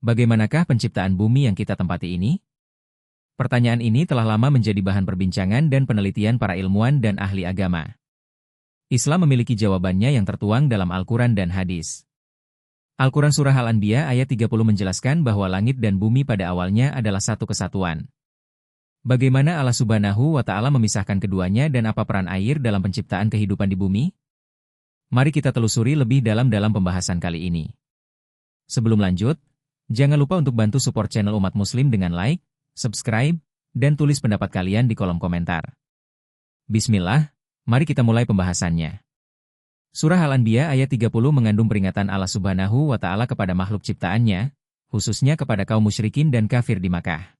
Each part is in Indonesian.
Bagaimanakah penciptaan bumi yang kita tempati ini? Pertanyaan ini telah lama menjadi bahan perbincangan dan penelitian para ilmuwan dan ahli agama. Islam memiliki jawabannya yang tertuang dalam Al-Quran dan hadis. Al-Quran Surah Al-Anbiya ayat 30 menjelaskan bahwa langit dan bumi pada awalnya adalah satu kesatuan. Bagaimana Allah Subhanahu wa Ta'ala memisahkan keduanya dan apa peran air dalam penciptaan kehidupan di bumi? Mari kita telusuri lebih dalam pembahasan kali ini. Sebelum lanjut, jangan lupa untuk bantu support channel Umat Muslim dengan like, subscribe, dan tulis pendapat kalian di kolom komentar. Bismillah, mari kita mulai pembahasannya. Surah Al-Anbiya ayat 30 mengandung peringatan Allah Subhanahu wa Ta'ala kepada makhluk ciptaannya, khususnya kepada kaum musyrikin dan kafir di Makkah.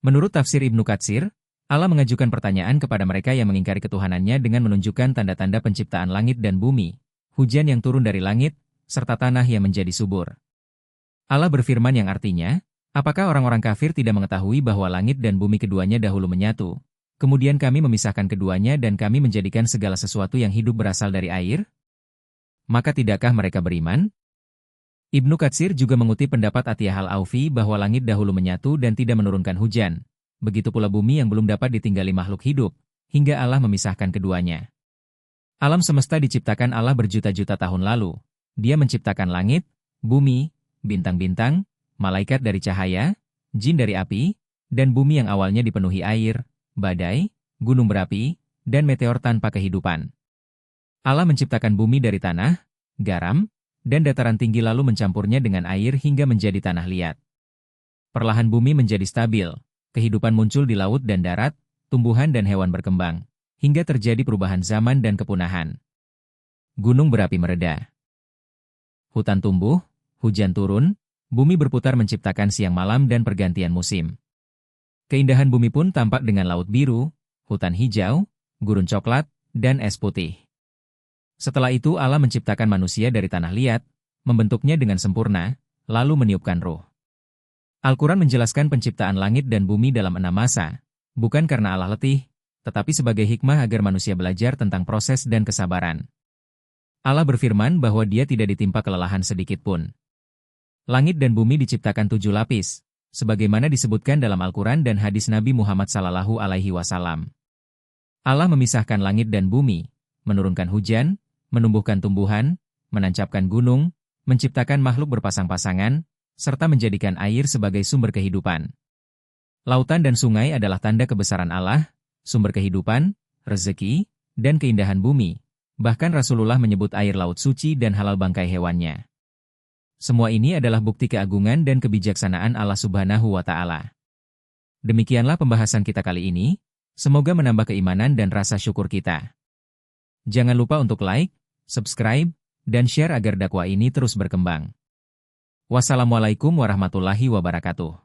Menurut tafsir Ibnu Katsir, Allah mengajukan pertanyaan kepada mereka yang mengingkari ketuhanannya dengan menunjukkan tanda-tanda penciptaan langit dan bumi, hujan yang turun dari langit, serta tanah yang menjadi subur. Allah berfirman yang artinya, apakah orang-orang kafir tidak mengetahui bahwa langit dan bumi keduanya dahulu menyatu? Kemudian kami memisahkan keduanya dan kami menjadikan segala sesuatu yang hidup berasal dari air? Maka tidakkah mereka beriman? Ibnu Katsir juga mengutip pendapat Atiyah Al-Aufi bahwa langit dahulu menyatu dan tidak menurunkan hujan. Begitu pula bumi yang belum dapat ditinggali makhluk hidup, hingga Allah memisahkan keduanya. Alam semesta diciptakan Allah berjuta-juta tahun lalu. Dia menciptakan langit, bumi, bintang-bintang, malaikat dari cahaya, jin dari api, dan bumi yang awalnya dipenuhi air, badai, gunung berapi, dan meteor tanpa kehidupan. Allah menciptakan bumi dari tanah, garam, dan dataran tinggi lalu mencampurnya dengan air hingga menjadi tanah liat. Perlahan bumi menjadi stabil, kehidupan muncul di laut dan darat, tumbuhan dan hewan berkembang, hingga terjadi perubahan zaman dan kepunahan. Gunung berapi mereda. Hutan tumbuh, hujan turun, bumi berputar menciptakan siang malam dan pergantian musim. Keindahan bumi pun tampak dengan laut biru, hutan hijau, gurun coklat, dan es putih. Setelah itu Allah menciptakan manusia dari tanah liat, membentuknya dengan sempurna, lalu meniupkan ruh. Al-Quran menjelaskan penciptaan langit dan bumi dalam 6 masa, bukan karena Allah letih, tetapi sebagai hikmah agar manusia belajar tentang proses dan kesabaran. Allah berfirman bahwa Dia tidak ditimpa kelelahan sedikit pun. Langit dan bumi diciptakan 7 lapis, sebagaimana disebutkan dalam Al-Quran dan hadis Nabi Muhammad SAW. Allah memisahkan langit dan bumi, menurunkan hujan, menumbuhkan tumbuhan, menancapkan gunung, menciptakan makhluk berpasang-pasangan, serta menjadikan air sebagai sumber kehidupan. Lautan dan sungai adalah tanda kebesaran Allah, sumber kehidupan, rezeki, dan keindahan bumi. Bahkan Rasulullah menyebut air laut suci dan halal bangkai hewannya. Semua ini adalah bukti keagungan dan kebijaksanaan Allah Subhanahu wa Ta'ala. Demikianlah pembahasan kita kali ini, semoga menambah keimanan dan rasa syukur kita. Jangan lupa untuk like, subscribe, dan share agar dakwah ini terus berkembang. Wassalamualaikum warahmatullahi wabarakatuh.